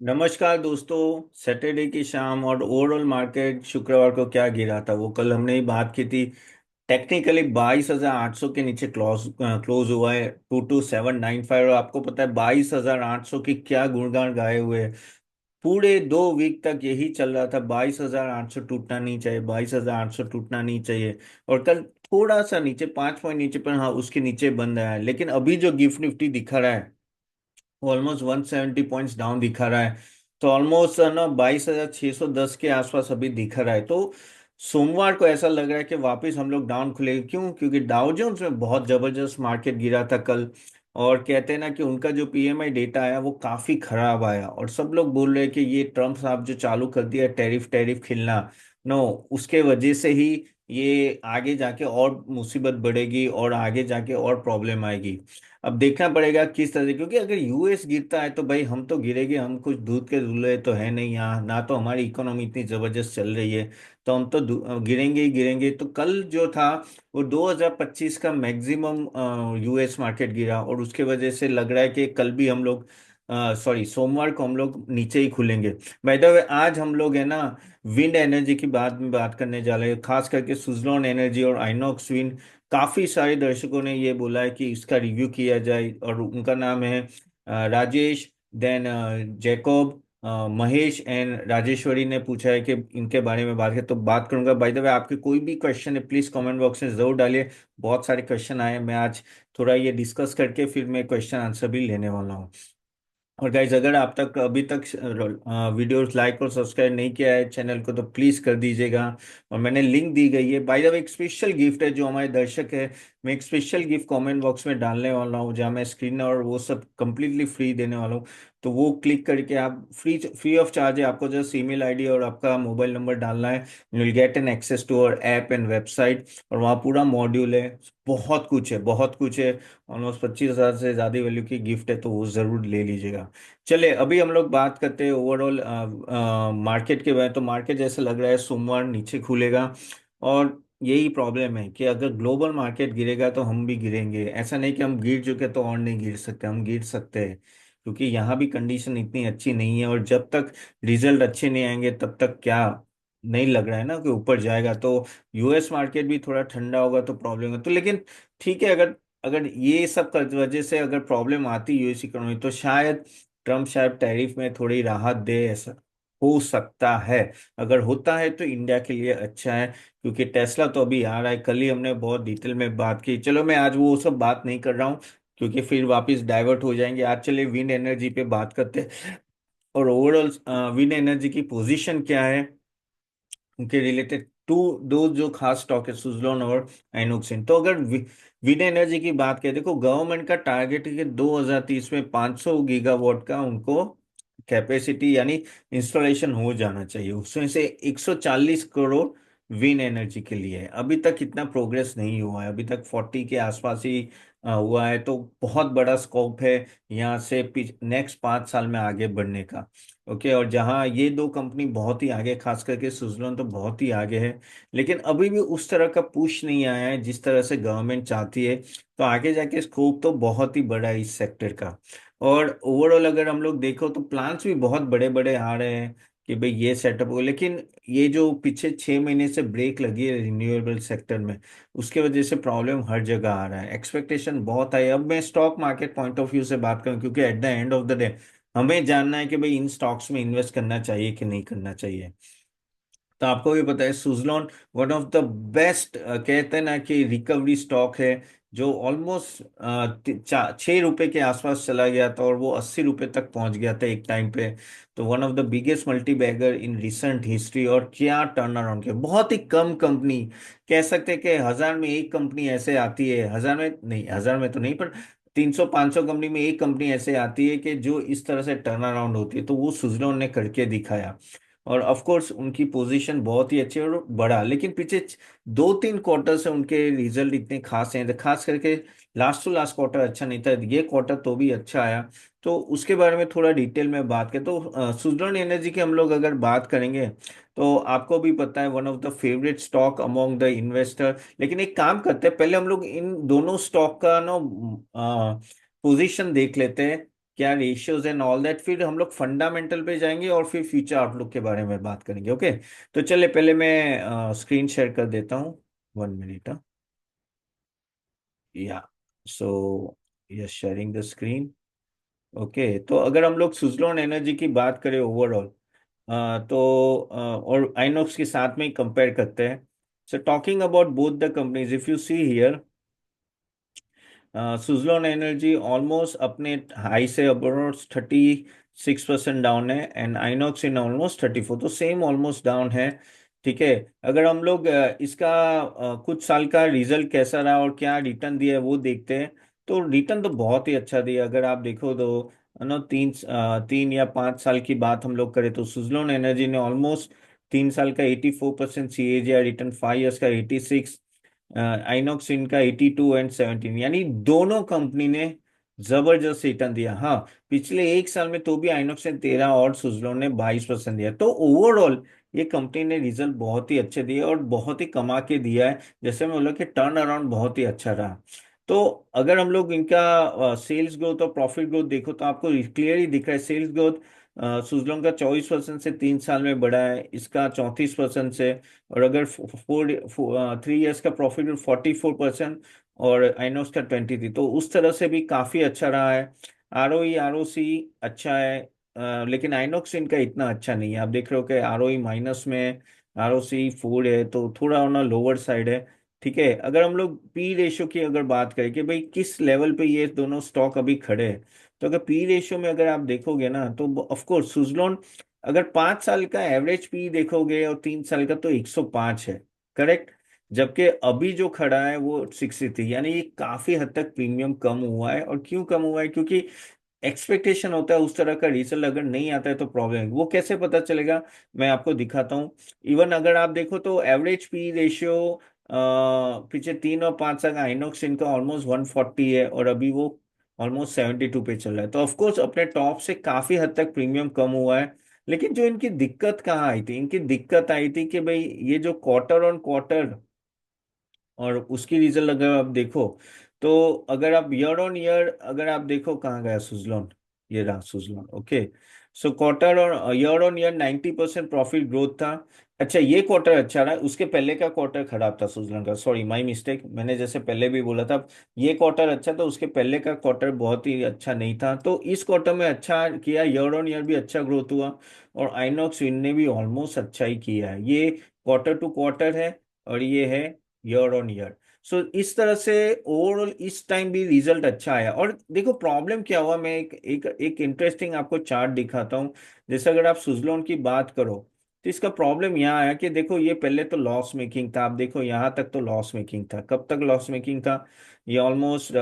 नमस्कार दोस्तों। सैटरडे की शाम और ओवरऑल मार्केट शुक्रवार को क्या गिरा था वो कल हमने ही बात की थी। टेक्निकली 22,800 के नीचे क्लोज हुआ है 22795। और आपको पता है 22,800 की क्या गुणगान गाए हुए हैं। पूरे 2 वीक तक यही चल रहा था, 22,800 टूटना नहीं चाहिए, 22,800 टूटना नहीं चाहिए। और कल थोड़ा सा नीचे 5 पॉइंट नीचे, पर हाँ उसके नीचे बंद आया है। लेकिन अभी जो गिफ्ट निफ्टी दिखा रहा है वो ऑलमोस्ट 170 पॉइंट्स डाउन दिखा रहा है। तो ऑलमोस्ट ना 22,610 के आसपास अभी दिख रहा है। तो सोमवार को ऐसा लग रहा है कि वापस हम लोग डाउन खुलेंगे। क्यों? क्योंकि डाउ जोन्स में बहुत जबरदस्त मार्केट गिरा था कल। और कहते हैं ना कि उनका जो पीएमआई डेटा आया वो काफी खराब आया, और सब लोग बोल रहे हैं कि ये ट्रम्प साहब जो चालू कर दिया टैरिफ टैरिफ खिलना, नो, उसके वजह से ही ये आगे जाके और मुसीबत बढ़ेगी और आगे जाके और प्रॉब्लम आएगी। अब देखना पड़ेगा किस तरह से, क्योंकि अगर यूएस गिरता है तो भाई हम तो गिरेंगे। हम कुछ दूध के दूल्हे तो है नहीं यहाँ, ना तो हमारी इकोनॉमी इतनी जबरदस्त चल रही है। तो हम तो गिरेंगे ही गिरेंगे। तो कल जो था वो 2025 का मैक्सिमम यूएस मार्केट गिरा, और उसके वजह से लग रहा है कि कल भी हम लोग, सॉरी, सोमवार को हम लोग नीचे ही खुलेंगे। बाय द वे आज हम लोग है ना विंड एनर्जी की बात में बात करने जा रहे हैं, खास करके सुजलॉन एनर्जी और आइनॉक्स विंड। काफी सारे दर्शकों ने ये बोला है कि इसका रिव्यू किया जाए, और उनका नाम है Rajesh, then Jacob, Mahesh and Rajeshwari ने पूछा है कि इनके बारे में बात करें, तो बात करूंगा। बाय द वे आपके कोई भी क्वेश्चन है प्लीज कमेंट बॉक्स में जरूर डालिए। बहुत सारे क्वेश्चन आए हैं, मैं आज थोड़ा ये डिस्कस करके फिर मैं क्वेश्चन आंसर भी लेने वाला हूँ। और गाइज अगर आप तक अभी तक वीडियोस लाइक और सब्सक्राइब नहीं किया है चैनल को तो प्लीज कर दीजिएगा। और मैंने लिंक दी गई है। बाय द वे एक स्पेशल गिफ्ट है जो हमारे दर्शक है, मैं एक स्पेशल गिफ्ट कमेंट बॉक्स में डालने वाला हूँ, जहाँ मैं स्क्रीन और वो सब कंप्लीटली फ्री देने वाला हूँ। तो वो क्लिक करके आप फ्री फ्री ऑफ चार्ज है, आपको जस्ट ईमेल आईडी और आपका मोबाइल नंबर डालना है। You will get an access to our app and website, और वहाँ पूरा मॉड्यूल है। बहुत कुछ है, बहुत कुछ है। ऑलमोस्ट 25,000 से ज्यादा वैल्यू की गिफ्ट है, तो वो जरूर ले लीजिएगा। चले अभी हम लोग बात करते हैं ओवरऑल मार्केट के बारे में। तो मार्केट जैसे लग रहा है सोमवार नीचे खुलेगा। और यही प्रॉब्लम है कि अगर ग्लोबल मार्केट गिरेगा तो हम भी गिरेंगे। ऐसा नहीं कि हम गिर चुके तो और नहीं गिर सकते, हम गिर सकते हैं। क्योंकि यहाँ भी कंडीशन इतनी अच्छी नहीं है, और जब तक रिजल्ट अच्छे नहीं आएंगे तब तक क्या, नहीं लग रहा है ना कि ऊपर जाएगा। तो यूएस मार्केट भी थोड़ा ठंडा होगा तो प्रॉब्लम है। तो लेकिन ठीक है, अगर अगर ये सब कर वजह से अगर प्रॉब्लम आती यूएस इकोनॉमी तो शायद ट्रम्प शायद टैरिफ में थोड़ी राहत दे, ऐसा हो सकता है। अगर होता है तो इंडिया के लिए अच्छा है, क्योंकि टेस्ला तो अभी आ रहा है। कल ही हमने बहुत डिटेल में बात की। चलो मैं आज वो सब बात नहीं कर रहा हूँ, क्योंकि फिर वापस डाइवर्ट हो जाएंगे। आज चले विंड एनर्जी पे बात करते हैं, और ओवरऑल विंड एनर्जी की पोजीशन क्या है उनके रिलेटेड टू दो जो खास स्टॉक है, सुजलॉन और आइनोक्सिन। तो अगर विंड एनर्जी की बात करें, देखो गवर्नमेंट का टारगेट है कि 2030 में 500 गीगावाट का उनको कैपेसिटी यानी इंस्टॉलेशन हो जाना चाहिए। उसमें से 140 करोड़ विंड एनर्जी के लिए है। अभी तक इतना प्रोग्रेस नहीं हुआ है, अभी तक 40 के आसपास ही हुआ है। तो बहुत बड़ा स्कोप है यहाँ से नेक्स्ट 5 साल में आगे बढ़ने का। ओके, और जहाँ ये दो कंपनी बहुत ही आगे, खास करके सुजलॉन तो बहुत ही आगे है। लेकिन अभी भी उस तरह का पुश नहीं आया है जिस तरह से गवर्नमेंट चाहती है। तो आगे जाके स्कोप तो बहुत ही बड़ा है इस सेक्टर का। और ओवरऑल अगर हम लोग देखो तो प्लान्स भी बहुत बड़े बड़े आ रहे हैं कि भाई ये सेटअप हो। लेकिन ये जो पीछे 6 महीने से ब्रेक लगी है रिन्यूएबल सेक्टर में, उसके वजह से प्रॉब्लम हर जगह आ रहा है। एक्सपेक्टेशन बहुत है। अब मैं stock market point of view से बात करूं, क्योंकि at the end of the day हमें जानना है कि भाई इन स्टॉक्स में इन्वेस्ट करना चाहिए कि नहीं करना चाहिए। तो आपको भी पता है Suzlon one of the best, कहते हैं ना कि रिकवरी स्टॉक है, जो ऑलमोस्ट 6 रुपए के आसपास चला गया था और वो 80 रुपए तक पहुंच गया था एक टाइम पे। तो one of the biggest multi bagger in recent history. और क्या टर्न अराउंड किया, बहुत ही कम कंपनी, कह सकते हैं कि 1000 में एक कंपनी ऐसे आती है, 1000 में नहीं, 1000 में तो नहीं, पर 300 500 कंपनी में एक कंपनी ऐसे आती है कि जो इस तरह से टर्न अराउंड होती है। तो वो सुजलॉन ने करके दिखाया। और ऑफ कोर्स उनकी पोजीशन बहुत ही अच्छी है और बड़ा। लेकिन पीछे 2-3 क्वार्टर से उनके रिजल्ट इतने खास हैं, खास करके लास्ट टू लास्ट क्वार्टर अच्छा नहीं था, ये क्वार्टर तो भी अच्छा आया। तो उसके बारे में थोड़ा डिटेल में बात करें तो सुजलॉन एनर्जी की हम लोग अगर बात करेंगे तो आपको भी पता है one of the favourite stock among the investor. लेकिन एक काम करते हैं, पहले हम लोग इन दोनों स्टॉक का ना पोजीशन देख लेते हैं क्या रेशियोज एंड ऑल दैट, फिर हम लोग फंडामेंटल पे जाएंगे और फिर फ्यूचर आउटलुक के बारे में बात करेंगे। ओके, तो चलिए पहले मैं स्क्रीन शेयर कर देता हूँ। 1 मिनट। या so yes, sharing the screen. Okay, तो अगर हम लोग सुजलॉन एनर्जी की बात करें ओवरऑल, तो और आइनॉक्स के साथ में ही कंपेयर करते हैं। So talking about both the companies, if you see here, Suzlon energy almost अपने हाई से अबाउट 36% डाउन है, एंड आइनॉक्स इन ऑलमोस्ट 34, तो सेम ऑलमोस्ट डाउन है। ठीक है। अगर हम लोग इसका कुछ साल का रिजल्ट कैसा रहा और क्या रिटर्न दिया है वो देखते हैं, तो रिटर्न तो बहुत ही अच्छा दिया। अगर आप देखो तो नो 3 या 5 साल की बात हम लोग करें तो सुजलॉन एनर्जी ने ऑलमोस्ट 3 साल का 84% CAGR रिटर्न, 5 इयर्स का 86, आइनॉक्स इनका 82 एंड 17, यानी दोनों कंपनी ने जबरदस्त रिटर्न दिया। हाँ, पिछले एक साल में तो भी आइनॉक्स ने 13 और सुजलॉन ने 22% दिया। तो ओवरऑल ये कंपनी ने रिजल्ट बहुत ही अच्छे दिए और बहुत ही कमा के दिया है। जैसे मैं बोला कि टर्न अराउंड बहुत ही अच्छा रहा। तो अगर हम लोग इनका सेल्स ग्रोथ और प्रॉफिट ग्रोथ देखो तो आपको क्लियरली दिख रहा है। सेल्स ग्रोथ सुजलॉन का 24% से 3 साल में बढ़ा है, इसका 34% से। और अगर 3 इयर्स का प्रॉफिट 44%, और आइनॉक्स का 23, तो उस तरह से भी काफी अच्छा रहा है। ROE ROC अच्छा है, लेकिन आइनॉक्स इनका इतना अच्छा नहीं है। आप देख रहे हो कि ROE माइनस में है, ROC 4 है, तो थोड़ा ऑन लोअर साइड है। ठीक है। अगर हम लोग पी रेशियो की अगर बात करें कि भाई किस लेवल पे ये दोनों स्टॉक अभी खड़े हैं, तो अगर पी रेशियो में अगर आप देखोगे ना, तो ऑफ कोर्स सुजलॉन, अगर 5 साल का एवरेज पी देखोगे और 3 साल का, तो 105 है। करेक्ट। जबकि अभी जो खड़ा है वो 63, यानी ये काफी हद तक प्रीमियम कम हुआ है। और क्यों कम हुआ है? क्योंकि एक्सपेक्टेशन होता है उस तरह का रिजल्ट अगर नहीं आता है तो प्रॉब्लम है। वो कैसे पता चलेगा? मैं आपको दिखाता हूँ। इवन अगर आप देखो तो एवरेज पी रेशियो पिछले 3 और 5 साल का आइनॉक्स इनका ऑलमोस्ट 140 है, और अभी वो ऑलमोस्ट 72 पे चल रहा है। तो ऑफकोर्स अपने टॉप से काफी हद तक प्रीमियम कम हुआ है। लेकिन जो इनकी दिक्कत कहाँ आई थी? इनकी दिक्कत आई थी कि भाई ये जो क्वार्टर ऑन क्वार्टर, और उसकी रीजन अगर आप देखो, तो अगर आप ईयर ऑन ईयर अगर आप देखो, कहाँ गया सुजलॉन? ये रहा सुजलॉन। ओके, सो क्वार्टर और year on year 90% profit growth था। अच्छा, ये क्वार्टर अच्छा रहा, उसके पहले का क्वार्टर खराब था सुजलॉन का। सॉरी, माय मिस्टेक, मैंने जैसे पहले भी बोला था, ये क्वार्टर अच्छा था, उसके पहले का क्वार्टर बहुत ही अच्छा नहीं था। तो इस क्वार्टर में अच्छा किया, ईयर ऑन ईयर भी अच्छा ग्रोथ हुआ, और आइनॉक्स विन ने भी ऑलमोस्ट अच्छा ही किया है। ये क्वार्टर टू क्वार्टर है, और ये है ईयर ऑन ईयर। सो इस तरह से ओवरऑल इस टाइम भी रिजल्ट अच्छा आया। और देखो प्रॉब्लम क्या हुआ, मैं एक इंटरेस्टिंग आपको चार्ट दिखाता हूँ। जैसे अगर आप सुजलॉन की बात करो, तो इसका प्रॉब्लम यहाँ आया कि देखो ये पहले तो लॉस मेकिंग था। आप देखो यहाँ तक तो लॉस मेकिंग था। कब तक लॉस मेकिंग था? ये ऑलमोस्ट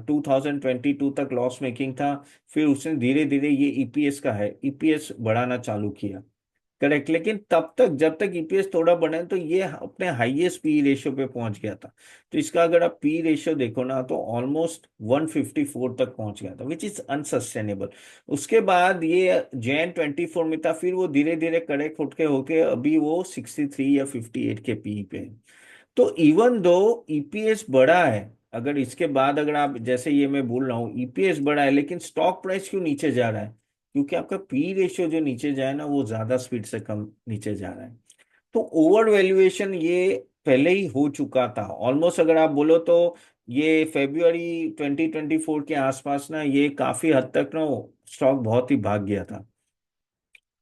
2022 तक लॉस मेकिंग था। फिर उसने धीरे धीरे, ये ईपीएस का है, ईपीएस बढ़ाना चालू किया। करेक्ट। लेकिन तब तक, जब तक ईपीएस थोड़ा बढ़े, तो ये अपने हाईएस्ट पी रेशियो पे पहुंच गया था। तो इसका अगर आप पी रेशियो देखो ना, तो ऑलमोस्ट 154 तक पहुंच गया था, विच इज अनसस्टेनेबल। उसके बाद ये Jan 24 में था, फिर वो धीरे धीरे कड़े खुट के होके अभी वो 63 या 58 के पी पे है। तो इवन दो ईपीएस बढ़ा है, अगर इसके बाद अगर आप, जैसे ये मैं बोल रहा हूँ ईपीएस बढ़ा है, लेकिन स्टॉक प्राइस क्यों नीचे जा रहा है? क्योंकि आपका पी रेशियो जो नीचे जाए ना, वो ज्यादा स्पीड से कम नीचे जा रहा है। तो ओवर वैल्यूएशन ये पहले ही हो चुका था ऑलमोस्ट। अगर आप बोलो तो ये February 2024 के आसपास ना, ये काफी हद तक ना स्टॉक बहुत ही भाग गया था,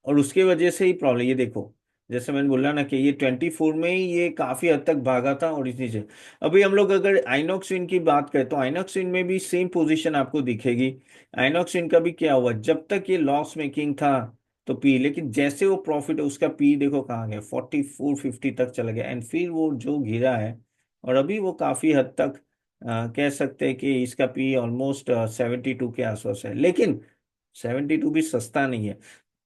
और उसके वजह से ही प्रॉब्लम। ये देखो, जैसे मैंने बोला ना कि ये 24 में ही ये काफी हद तक भागा था, और इसी से अभी हम लोग अगर आइनॉक्स विन की बात करें, तो आइनॉक्स विन में भी सेम पोजीशन आपको दिखेगी। आइनॉक्स विन का भी क्या हुआ, जब तक ये लॉस मेकिंग था तो पी, लेकिन जैसे वो प्रॉफिट है उसका पी देखो कहाँ गया, 44-50 तक चला गया, एंड फिर वो जो गिरा है। और अभी वो काफी हद तक कह सकते हैं कि इसका पी ऑलमोस्ट 72 के आसपास है। लेकिन 72 भी सस्ता नहीं है।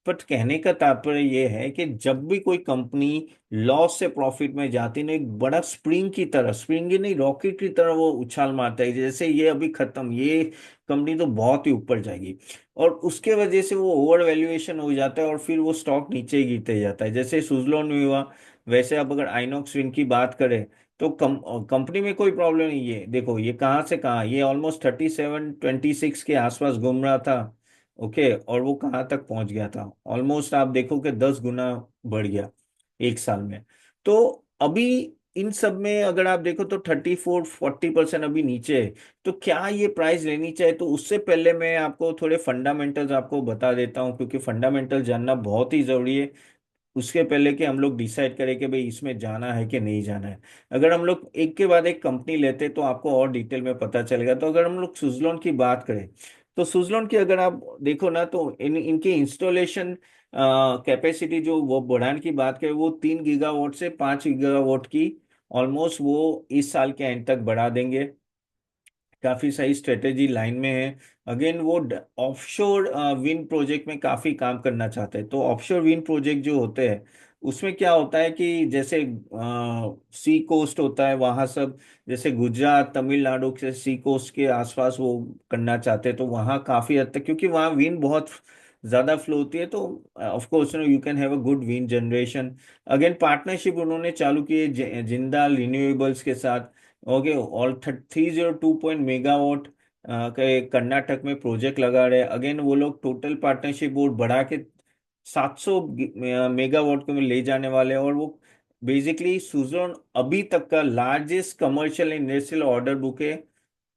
बट कहने का तात्पर्य यह है कि जब भी कोई कंपनी लॉस से प्रॉफिट में जाती है ना, एक बड़ा स्प्रिंग की तरह, स्प्रिंग ही नहीं रॉकेट की तरह वो उछाल मारता है। जैसे ये अभी खत्म, ये कंपनी तो बहुत ही ऊपर जाएगी, और उसके वजह से वो ओवर वैल्यूएशन हो जाता है, और फिर वो स्टॉक नीचे ही गिरते जाता है, जैसे सुजलॉन में हुआ। वैसे अब अगर आइनॉक्स विन की बात करें, तो कंपनी में कोई प्रॉब्लम नहीं है। देखो ये कहाँ से कहाँ, ये ऑलमोस्ट 37-26 के आसपास घूम रहा था, ओके, और वो कहाँ तक पहुंच गया था, ऑलमोस्ट आप देखो कि 10 गुना बढ़ गया एक साल में। तो अभी इन सब में अगर आप देखो तो 34-40% अभी नीचे है। तो क्या ये प्राइस लेनी चाहिए? तो उससे पहले मैं आपको थोड़े फंडामेंटल्स आपको बता देता हूँ, क्योंकि फंडामेंटल जानना बहुत ही जरूरी है उसके पहले कि हम लोग डिसाइड करें कि भाई इसमें जाना है कि नहीं जाना है। अगर हम लोग एक के बाद एक कंपनी लेते तो आपको और डिटेल में पता चलेगा। तो अगर हम लोग सुजलॉन की बात करें, तो सुजलॉन की अगर आप देखो ना, तो इनकी इंस्टॉलेशन कैपेसिटी जो वो बढ़ाने की बात करें, वो 3 गीगावाट से 5 गीगावाट की ऑलमोस्ट वो इस साल के एंड तक बढ़ा देंगे। काफी सही स्ट्रेटेजी लाइन में है। अगेन वो ऑफशोर विंड प्रोजेक्ट में काफी काम करना चाहते हैं। तो ऑफशोर विंड प्रोजेक्ट जो होते हैं उसमें क्या होता है कि जैसे सी कोस्ट होता है वहां सब, जैसे गुजरात तमिलनाडु के सी कोस्ट के आसपास वो करना चाहते हैं। तो वहाँ काफी हद तक, क्योंकि वहाँ विंड बहुत ज्यादा फ्लो होती है, तो of course you can have a good wind generation. Again partnership उन्होंने चालू की है जिंदाल रिन्यूएबल्स के साथ। ओके, और 302 मेगावाट के कर्नाटक में प्रोजेक्ट लगा रहे। अगेन वो लोग टोटल पार्टनरशिप बोर्ड बढ़ा के 700 मेगावाट को में ले जाने वाले हैं। और वो बेसिकली सुजलॉन अभी तक का largest commercial industrial order book है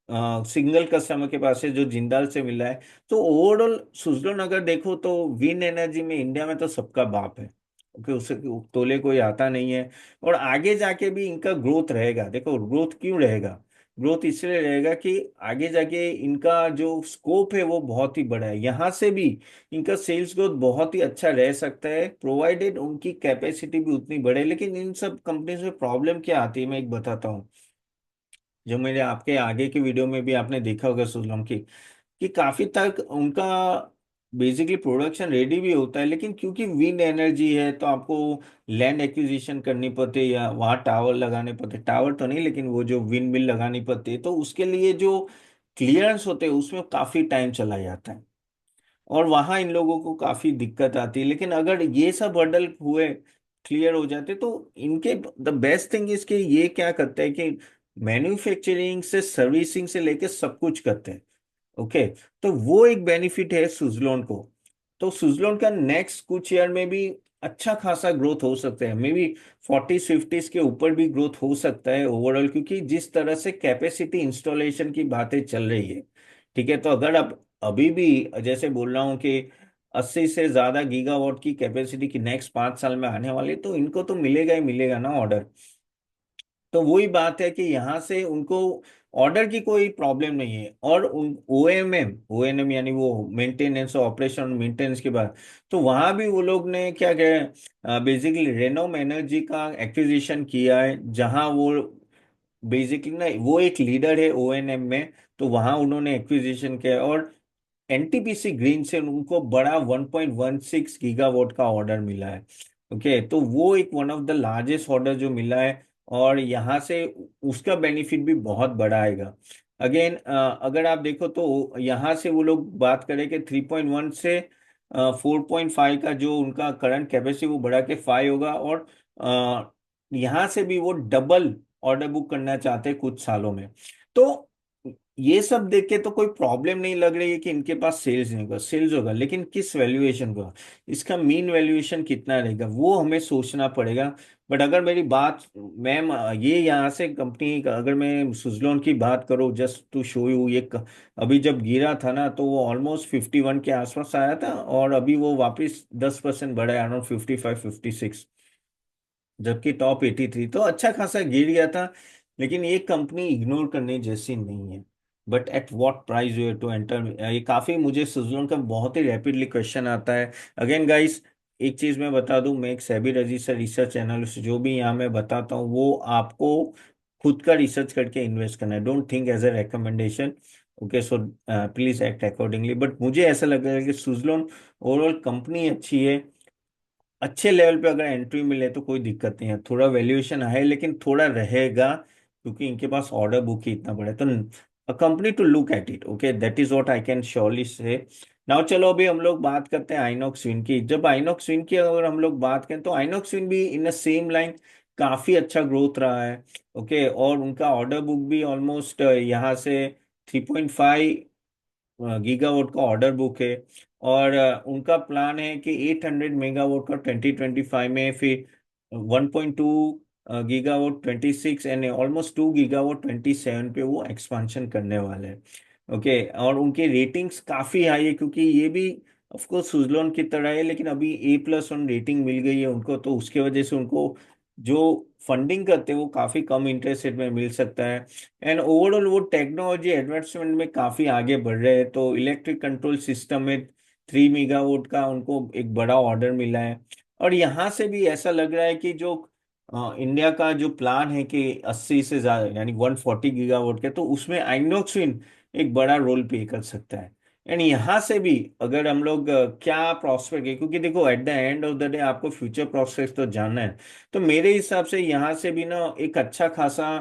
सिंगल कस्टमर के पास है जो जिंदाल से मिला है। तो ओवरऑल सुजलॉन अगर देखो तो विंड एनर्जी में इंडिया में तो सबका बाप है। ओके, उसे तोले कोई आता नहीं है। और आगे जाके भी इनका ग्रोथ रहेगा। देखो ग्रोथ क्यों रहेगा? ग्रोथ इसलिए रहेगा कि आगे जाके इनका जो स्कोप है वो बहुत ही बड़ा है। यहाँ से भी इनका सेल्स ग्रोथ बहुत ही अच्छा रह सकता है, प्रोवाइडेड उनकी कैपेसिटी भी उतनी बढ़े। लेकिन इन सब कंपनीज में प्रॉब्लम क्या आती है मैं एक बताता हूँ, जो मेरे आपके आगे की वीडियो में भी आपने देखा होगा सुजलॉन की, कि काफी तक उनका बेसिकली प्रोडक्शन रेडी भी होता है, लेकिन क्योंकि विंड एनर्जी है तो आपको लैंड एक्विजिशन करनी पड़ती है या वहाँ टावर लगाने पड़ते, टावर तो नहीं लेकिन वो जो विंड मिल लगानी पड़ती है, तो उसके लिए जो क्लियरेंस होते हैं उसमें काफी टाइम चला जाता है। और वहां इन लोगों को काफी दिक्कत आती है। लेकिन अगर ये सब हर्डल हुए, क्लियर हो जाते, तो इनके द बेस्ट थिंग इसके ये क्या करते हैं कि मैन्युफैक्चरिंग से सर्विसिंग से लेके सब कुछ करते हैं। ओके, तो वो एक बेनिफिट है सुजलॉन को। तो सुजलॉन का नेक्स्ट कुछ ईयर में भी अच्छा खासा ग्रोथ हो सकता है, मे बी 40-50 के ऊपर भी ग्रोथ हो सकता है ओवरऑल, क्योंकि जिस तरह से कैपेसिटी इंस्टॉलेशन की बातें चल रही है। ठीक है, तो अगर अब अभी भी जैसे बोल रहा हूँ कि 80 से ज्यादा गीगावाट की कैपेसिटी की नेक्स्ट 5 साल में आने वाली है, तो इनको तो मिलेगा ही मिलेगा ना ऑर्डर। तो वही बात है कि यहाँ से उनको ऑर्डर की कोई प्रॉब्लम नहीं है। और उन ओ एन एम यानी वो मेंटेनेंस और ऑपरेशन मेंटेनेंस के बाद, तो वहां भी वो लोग ने क्या किया, बेसिकली रेनोम एनर्जी का एक्विजिशन किया है, जहां वो बेसिकली ना वो एक लीडर है ओएनएम में। तो वहां उन्होंने एक्विजिशन किया है। और एनटीपीसी ग्रीन से उनको बड़ा 1.16 गीगावाट का ऑर्डर मिला है। ओके, तो वो एक one of the largest order जो मिला है। और यहाँ से उसका बेनिफिट भी बहुत बड़ा आएगा। अगेन अगर आप देखो तो यहाँ से वो लोग बात करें कि 3.1 से 4.5 का जो उनका करंट कैपेसिटी वो बढ़ा के 5 होगा। और यहाँ से भी वो डबल ऑर्डर बुक करना चाहते हैं कुछ सालों में। तो ये सब देख के तो कोई प्रॉब्लम नहीं लग रही है कि इनके पास सेल्स नहीं होगा, सेल्स होगा, लेकिन किस वैल्यूएशन का, इसका मीन वैल्यूएशन कितना रहेगा वो हमें सोचना पड़ेगा। बट अगर मेरी बात मैम ये यहाँ से कंपनी अगर मैं सुजलॉन की बात करूँ, जस्ट टू शो यू, अभी जब गिरा था ना तो वो ऑलमोस्ट 51 के आसपास आया था, और अभी वो वापस 10% बढ़ा है, अराउंड 55-56, जबकि टॉप 83, तो अच्छा खासा गिर गया था। लेकिन ये कंपनी इग्नोर करने जैसी नहीं है। But at what price you to enter, ये काफी मुझे सुजलोन का बहुत ही रैपिडली क्वेश्चन आता है। अगेन गाइस, एक चीज मैं बता दूं, मैं एक सेबी रजिस्टर्ड रिसर्च एनालिस्ट, जो भी यहाँ मैं बताता हूँ वो आपको खुद का रिसर्च करके इन्वेस्ट करना है, don't think as a recommendation. Okay, so please act accordingly. But मुझे ऐसा लग रहा है कि सुजलोन ओवरऑल कंपनी अच्छी है। अच्छे लेवल पे अगर एंट्री मिले तो कोई दिक्कत नहीं है, थोड़ा वैल्यूएशन है लेकिन थोड़ा रहेगा, क्योंकि इनके पास ऑर्डर बुक ही इतना बड़ा है। तो a company to look at it. Okay, that is what I can surely say. Now चलो अभी हम लोग बात करते हैं आइनॉक्स विन की। जब आइनॉक्स विन की अगर हम लोग बात करें तो आइनॉक्स विन भी इन अ सेम लाइन काफी अच्छा ग्रोथ रहा है। ओके, और उनका ऑर्डर बुक भी ऑलमोस्ट यहाँ से 3.5 गीगावाट का ऑर्डर बुक है। और उनका प्लान है कि 800 मेगावाट का 2025 में, फिर 1.2 गीगावाट 26, एंड ऑलमोस्ट 2 गीगावाट 27 पे वो एक्सपांशन करने वाले हैं। ओके, और उनकी रेटिंग्स काफी हाई है, क्योंकि ये भी ऑफ कोर्स सुजलोन की तरह है, लेकिन अभी A+1 रेटिंग मिल गई है उनको, तो उसके वजह से उनको जो फंडिंग करते हैं वो काफी कम इंटरेस्ट रेट में मिल सकता है। एंड ओवरऑल वो टेक्नोलॉजी एडवांसमेंट में काफी आगे बढ़ रहे हैं, तो इलेक्ट्रिक कंट्रोल सिस्टम में 3 मेगावाट का उनको एक बड़ा ऑर्डर मिला है। और यहाँ से भी ऐसा लग रहा है कि जो इंडिया का जो प्लान है कि 80 से ज्यादा यानी 140 गीगावाट के, तो उसमें आइनॉक्स विंड एक बड़ा रोल प्ले कर सकता है। एंड यहाँ से भी अगर हम लोग क्या प्रोस्पेक्ट है, क्योंकि देखो eight the end of the day आपको फ्यूचर प्रोस्पेक्ट तो जानना है, तो मेरे हिसाब से यहाँ से भी ना एक अच्छा खासा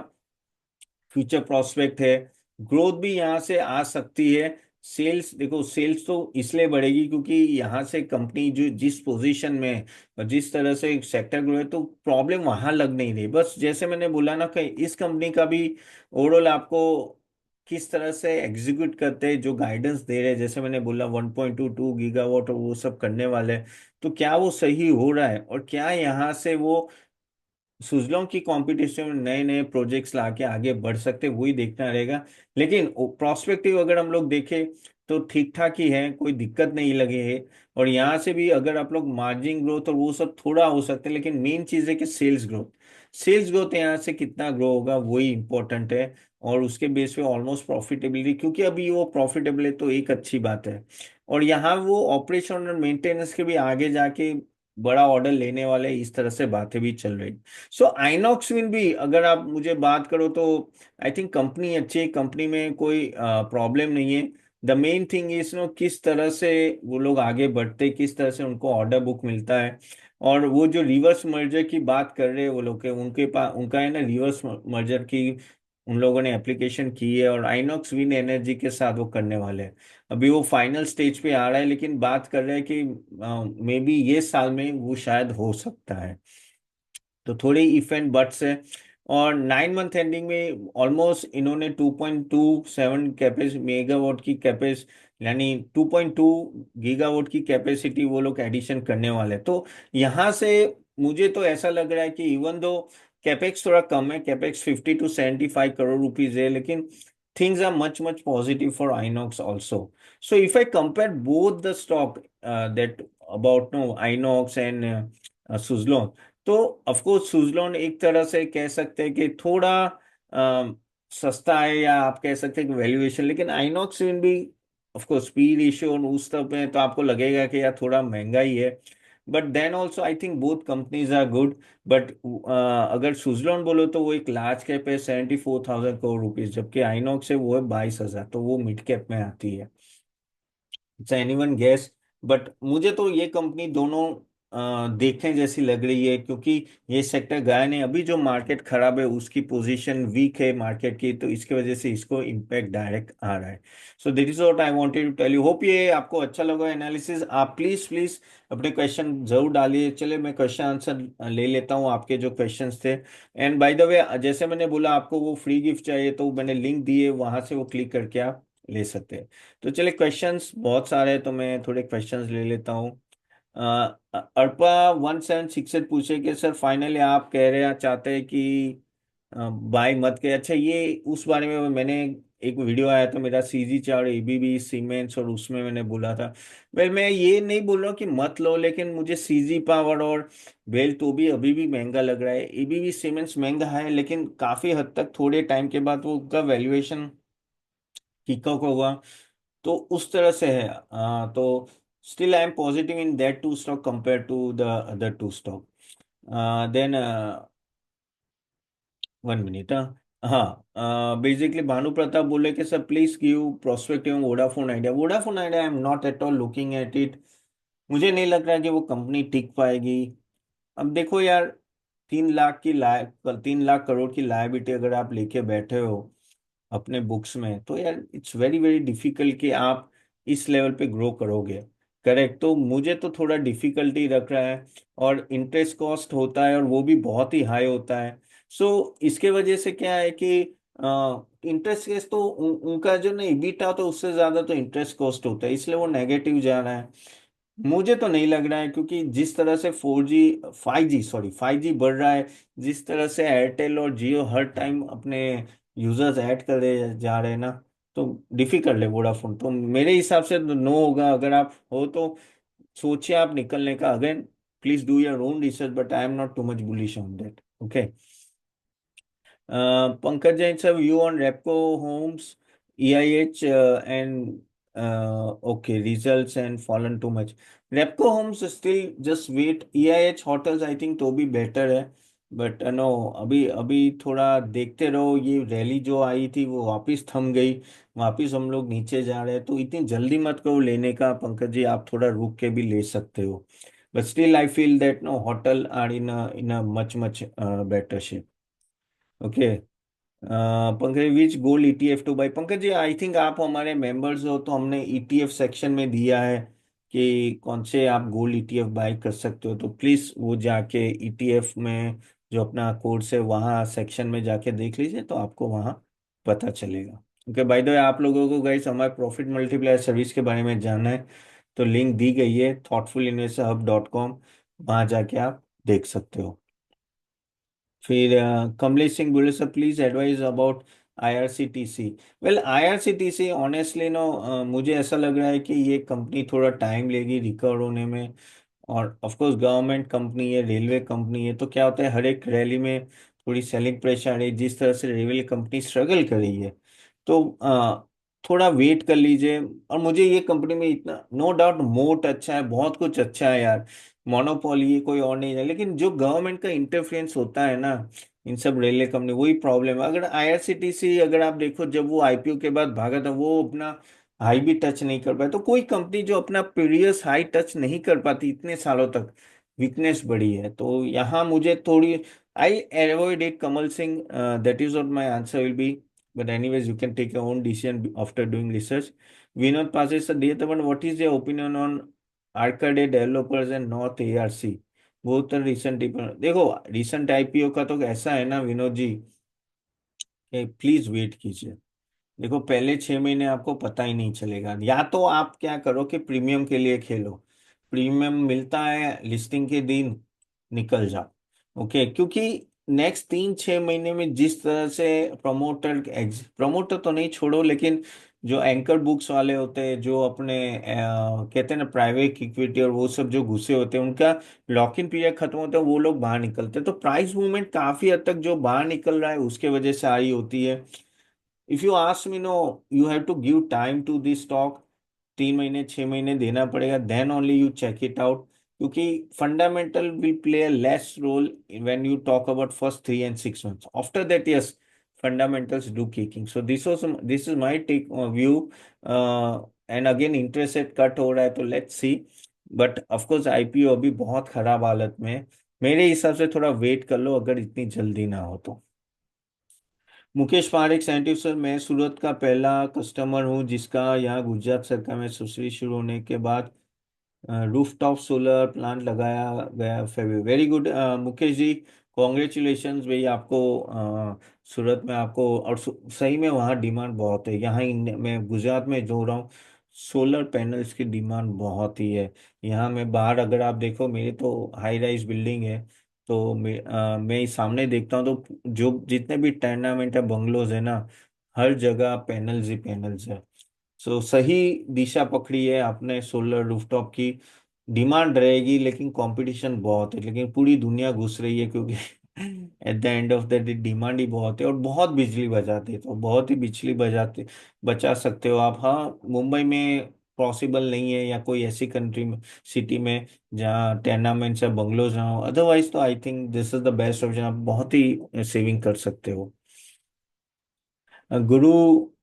फ्यूचर प्रोस्पेक्ट है। ग्रोथ भी यहाँ से आ सकती है। सेल्स देखो, सेल्स तो इसलिए बढ़ेगी क्योंकि यहाँ से कंपनी जो जिस पोजीशन में है और जिस तरह से सेक्टर ग्रो है, तो प्रॉब्लम वहां लग नहीं रही। बस जैसे मैंने बोला ना कि इस कंपनी का भी ओवरऑल आपको किस तरह से एग्जीक्यूट करते हैं, जो गाइडेंस दे रहे हैं, जैसे मैंने बोला 1.22 गीगावाट और वो सब करने वाले हैं, तो क्या वो सही हो रहा है, और क्या यहाँ से वो सुजलॉन्ग की कंपटीशन में नए नए प्रोजेक्ट्स लाके आगे बढ़ सकते, वही देखना रहेगा। लेकिन प्रोस्पेक्टिव अगर हम लोग देखें तो ठीक ठाक ही है, कोई दिक्कत नहीं लगी है। और यहाँ से भी अगर आप लोग मार्जिन ग्रोथ और वो सब थोड़ा हो सकते हैं, लेकिन मेन चीज है कि सेल्स ग्रोथ यहाँ से कितना ग्रो होगा वही इंपॉर्टेंट है। और उसके बेस पे ऑलमोस्ट प्रॉफिटेबिलिटी, क्योंकि अभी वो प्रॉफिटेबल है तो एक अच्छी बात है। और यहाँ वो ऑपरेशन और मेंटेनेंस के भी आगे जाके बड़ा ऑर्डर लेने वाले, इस तरह से बातें भी चल रही। सो आइनॉक्स विल भी अगर आप मुझे बात करो तो आई थिंक कंपनी अच्छी है, कंपनी में कोई प्रॉब्लम नहीं है। The main thing is no किस तरह से वो लोग आगे बढ़ते, किस तरह से उनको ऑर्डर बुक मिलता है। और वो जो रिवर्स मर्जर की बात कर रहे हैं वो लोग के, उनके पास उनका है ना रिवर्स मर्जर की उन लोगों ने एप्लीकेशन की है, और आइनॉक्स विन एनर्जी के साथ वो करने वाले हैं। अभी वो फाइनल स्टेज पे आ रहा है, लेकिन बात कर रहे हैं कि मे बी ये साल में वो शायद हो सकता है। तो थोड़ी इफ एंड बट्स है। और 9 मंथ एंडिंग में ऑलमोस्ट इन्होंने 2.27 कैपेस मेगावाट की कैपेस यानी 2.2 गीगावाट की कैपेसिटी वो लोग एडिशन करने वाले हैं। तो यहाँ से मुझे तो ऐसा लग रहा है कि इवन दो कैपेक्स थोड़ा कम है, कैपेक्स 50 to 75 करोड़ रुपीज है, लेकिन things are much much positive for Inox also. So if I compare both the stock that about no Inox and Suzlon, तो ऑफ कोर्स सुजलॉन एक तरह से कह सकते हैं कि थोड़ा सस्ता है, या आप कह सकते हैं कि वैल्यूएशन, लेकिन आइनॉक्स भी ऑफ कोर्स पी रेशियो और उस तरह में तो आपको लगेगा कि यार थोड़ा महंगा ही है। But then also I think both companies are good. But अगर सुजलॉन बोलो तो वो एक लार्ज कैप है 74,000 करोड़ रुपीज, जबकि आइनॉक्स है वो है 22,000, तो वो मिड कैप में आती है। It's anyone gas. बट मुझे तो ये कंपनी दोनों देखने जैसी लग रही है, क्योंकि ये सेक्टर गया नहीं, अभी जो मार्केट खराब है उसकी पोजीशन वीक है मार्केट की, तो इसके वजह से इसको इम्पैक्ट डायरेक्ट आ रहा है। So this is what I wanted to tell you. Hope ये आपको अच्छा लगा एनालिसिस। आप प्लीज प्लीज अपने क्वेश्चन जरूर डालिए। चलिए मैं क्वेश्चन आंसर ले लेता हूँ आपके जो क्वेश्चंस थे। एंड बाय द वे, जैसे मैंने बोला आपको वो फ्री गिफ्ट चाहिए, तो मैंने लिंक दिए, वहां से वो क्लिक करके आप ले सकते हैं। तो चलिए, क्वेश्चंस बहुत सारे हैं तो मैं थोड़े क्वेश्चंस ले लेता हूँ। अर्पा 1768 पूछे कि सर फाइनली आप कह रहे हैं चाहते हैं कि बाय मत के, अच्छा ये उस बारे में मैंने एक वीडियो आया था मेरा CG4 ABB सीमेंट्स, और उसमें मैंने बोला था। वेल मैं ये नहीं बोल रहा हूँ कि मत लो, लेकिन मुझे CG पावर और वेल तो भी अभी भी महंगा लग रहा है। ABB सीमेंट्स महंगा है, लेकिन काफी हद तक थोड़े टाइम के बाद वो का वैल्यूएशन पिकअप होगा, तो उस तरह से है। तो still I am positive in that two stock compare to the other two stock. Then 1 minute. हाँ, बेसिकली भानु प्रताप बोले कि sir please give prospective Vodafone Idea. Vodafone Idea I am not at all looking at it. मुझे नहीं लग रहा कि वो company टिक पाएगी। अब देखो यार, 3 लाख करोड़ की लायबिलिटी अगर आप लेके बैठे हो अपने बुक्स में, तो यार इट्स वेरी वेरी डिफिकल्ट कि आप इस लेवल पे ग्रो करोगे। करेक्ट, तो मुझे तो थोड़ा डिफिकल्टी रख रहा है। और इंटरेस्ट कॉस्ट होता है और वो भी बहुत ही हाई होता है। सो इसके वजह से क्या है कि इंटरेस्ट केस तो उनका जो ना ईबीटा तो उससे ज्यादा तो इंटरेस्ट कॉस्ट होता है, इसलिए वो नेगेटिव जा रहा है। मुझे तो नहीं लग रहा है, क्योंकि जिस तरह से 4G 5G सॉरी 5G बढ़ रहा है, जिस तरह से एयरटेल और जियो हर टाइम अपने यूजर्स ऐड कर रहे जा रहे हैं ना, तो डिफिकल्ट है वोडाफोन। तो मेरे हिसाब से तो नो होगा। अगर आप हो तो सोचिए आप निकलने का। Again please do your own research, but I am not too much bullish on that. Okay. Pankaj Jain sir, view on Repco Homes, EIH, and okay, results and fallen too much. Repco Homes still just wait. EIH Hotels I think तो भी better है, but no अभी अभी थोड़ा देखते रहो। ये rally जो आई थी वो वापस थम गई, वापस हम लोग नीचे जा रहे हैं, तो इतनी जल्दी मत करो लेने का पंकज जी, आप थोड़ा रुक के भी ले सकते हो। But still I feel that no hotel are in a much better shape. Okay. Pankaj which gold ETF to buy? Pankaj ji I think आप हमारे मेंबर्स हो, तो हमने ईटीएफ सेक्शन में दिया है कि कौन से आप गोल्ड ईटीएफ बाय कर सकते हो, तो प्लीज वो जाके ईटीएफ में जो अपना कोर्स है वहाँ सेक्शन में जाके देख लीजिए, तो आपको वहाँ पता चलेगा। ओके, बाय द वे आप लोगों को गाइस हमारे प्रॉफिट मल्टीप्लायर सर्विस के बारे में जानना है तो लिंक दी गई है thoughtfulinvestorhub.com, वहाँ जाके आप देख सकते हो। फिर कमलेश सिंह बोले sir please advice about IRCTC. Well IRCTC honestly no, मुझे ऐसा लग रहा है कि ये कंपनी थोड़ा टाइम लेगी रिकवर होने में। और ऑफ कोर्स गवर्नमेंट कंपनी है, रेलवे कंपनी है, तो क्या होता है हर एक रैली में थोड़ी सेलिंग प्रेशर है, जिस तरह से रेलवे कंपनी स्ट्रगल कर रही है। तो थोड़ा वेट कर लीजिए। और मुझे ये कंपनी में इतना नो डाउट मोट अच्छा है, बहुत कुछ अच्छा है यार, मोनोपोली है, कोई और नहीं है, लेकिन जो गवर्नमेंट का इंटरफेरेंस होता है ना इन सब रेलवे कंपनी, वही प्रॉब्लम है। अगर आईआरसीटीसी अगर आप देखो, जब वो आईपीओ के बाद भागा था, वो अपना हाई भी टच नहीं कर पाया। तो कोई कंपनी जो अपना प्रीवियस हाई टच नहीं कर पाती इतने सालों तक, वीकनेस बड़ी है। तो यहाँ मुझे थोड़ी I avoid it Kamal Singh, that is what my answer will be. But anyways you can take your own decision after doing research. Vinod Pase sir, dear Tapan, what is your opinion on arcade developers and north ARC? बहुत recent, देखो recent IPO का तो ऐसा है ना विनोद जी, कि please wait कीजिए। देखो पहले 6 महीने आपको पता ही नहीं चलेगा। या तो आप क्या करो कि प्रीमियम के लिए खेलो, प्रीमियम मिलता है लिस्टिंग के दिन, निकल जाओ। ओके, क्योंकि नेक्स्ट 3-6 महीने में जिस तरह से प्रमोटर प्रमोटर तो नहीं छोड़ो, लेकिन जो एंकर बुक्स वाले होते हैं, जो अपने कहते हैं ना प्राइवेट इक्विटी और वो सब जो घुसे होते हैं, उनका लॉक इन पीरियड खत्म होता है, वो लोग बाहर निकलते हैं। तो प्राइस मूवमेंट काफी हद तक जो बाहर निकल रहा है उसके वजह से आ रही होती है। If you ask me no, you have to give time to this stock. 3 महीने 6 महीने देना पड़ेगा, then only you check it out. क्योंकि fundamental will play a less role when you talk about first 3 and 6 months। After that yes, fundamentals do kicking. So this is my take view। And again interest rate cut हो रहा है, तो let's see. But of course IPO अभी बहुत खराब हालत में है। मेरे हिसाब से थोड़ा वेट कर लो, अगर इतनी जल्दी ना हो तो। मुकेश पारेख साइंटिस्ट सर, मैं सूरत का पहला कस्टमर हूँ जिसका यहाँ गुजरात सरकार में सब्सिडी शुरू होने के बाद रूफटॉप सोलर प्लांट लगाया गया। February, very good Mukesh ji, congratulations भाई आपको। सूरत में आपको, और सही में वहाँ डिमांड बहुत है। यहाँ मैं गुजरात में जो रहा हूँ, सोलर पैनल्स की डिमांड बहुत ही है। यहाँ मैं बाहर अगर आप देखो, मेरे तो हाई राइज बिल्डिंग है, तो मैं सामने देखता हूँ तो जो जितने भी टेनामेंट है बंगलोज है ना, हर जगह पैनल्स ही पैनल्स है। सो सही दिशा पकड़ी है आपने सोलर रूफटॉप की। डिमांड रहेगी, लेकिन कंपटीशन बहुत है, लेकिन पूरी दुनिया घुस रही है, क्योंकि at the end of the day demand ही बहुत है। और बहुत बिजली बचाते हैं, तो बहुत ही बिजली बचाते बचा सकते हो आप। हाँ, मुंबई में पॉसिबल नहीं है, या कोई ऐसी कंट्री में, सिटी में जहाँ टेनामेंट्स या बंगलोज ना हो। अदरवाइज तो I think this is the best option, आप बहुत ही सेविंग कर सकते हो। गुरु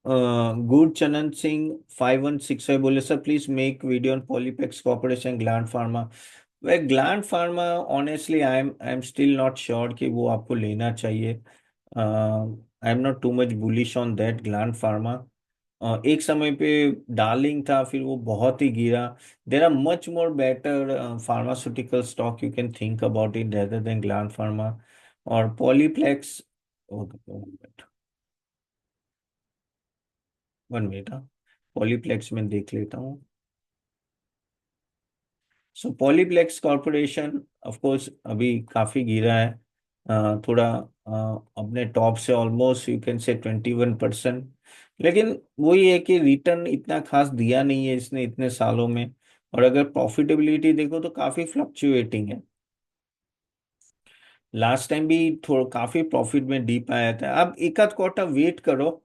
गुरचनन सिंह 5165 बोले sir please make video on Polyplex corporation gland pharma. Way gland pharma, honestly I am still not sure कि वो आपको लेना चाहिए। आई am not too much bullish on that gland pharma. एक समय पे डार्लिंग था, फिर वो बहुत ही गिरा। There are much more better pharmaceutical stock you can think about it rather than Gland Pharma. और पॉलीप्लेक्स, 1 मिनट, हाँ, पॉलीप्लेक्स में देख लेता हूँ। सो पॉलीप्लेक्स कॉरपोरेशन ऑफ कोर्स अभी काफी गिरा है, थोड़ा अपने टॉप से ऑलमोस्ट यू कैन से 21%। लेकिन वही है कि रिटर्न इतना खास दिया नहीं है इसने इतने सालों में। और अगर प्रॉफिटेबिलिटी देखो तो काफी फ्लक्चुएटिंग है। लास्ट टाइम भी थोड़ा काफी प्रॉफिट में डीप आया था। अब एक आध क्वार्टर वेट करो,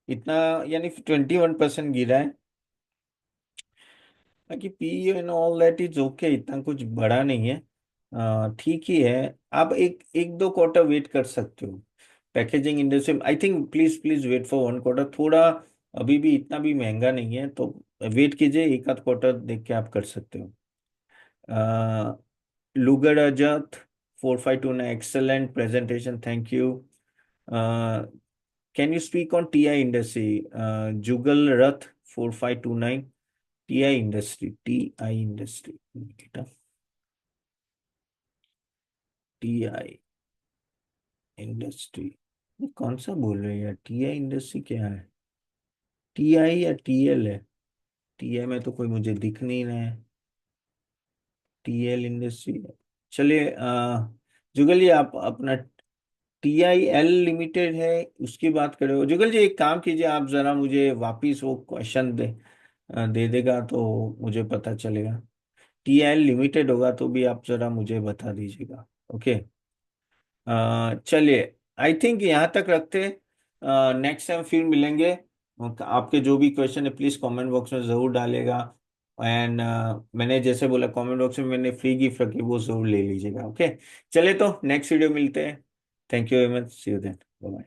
इतना, यानी 21% गिरा है। बाकी P and all that is okay, इतना कुछ बड़ा नहीं है, ठीक ही है। आप एक एक दो क्वार्टर वेट कर सकते हो। Packaging industry I think please please wait for 1 quarter थोड़ा, अभी भी इतना भी महंगा नहीं है तो वेट कीजिए, एक आध क्वार्टर देख के आप कर सकते हो। लुगर अजत 4529, excellent presentation, thank you. Can you speak on T I industry? Jugal Rath 4529, T I industry बेटा, टी आई इंडस्ट्री, ये कौन सा बोल रहे हैं यार? टी आई इंडस्ट्री क्या है? टी आई या टी एल है? टी आई में तो कोई मुझे दिख नहीं रहा है। टी एल इंडस्ट्री, चलिए जुगल जी आप अपना टी आई एल लिमिटेड है उसकी बात कर रहे हो? जुगल जी एक काम कीजिए, आप जरा मुझे वापिस वो क्वेश्चन दे देगा तो मुझे पता चलेगा। टी आई एल लिमिटेड होगा तो भी आप जरा मुझे बता दीजिएगा। ओके, चलिए, आई थिंक यहाँ तक रखते। नेक्स्ट टाइम फिर मिलेंगे। आपके जो भी क्वेश्चन है प्लीज कमेंट बॉक्स में जरूर डालेगा। एंड मैंने जैसे बोला कमेंट बॉक्स में मैंने फ्री गिफ्ट रखी, वो जरूर ले लीजिएगा। ओके, चलिए तो नेक्स्ट वीडियो मिलते हैं। Thank you very much, see you then, bye.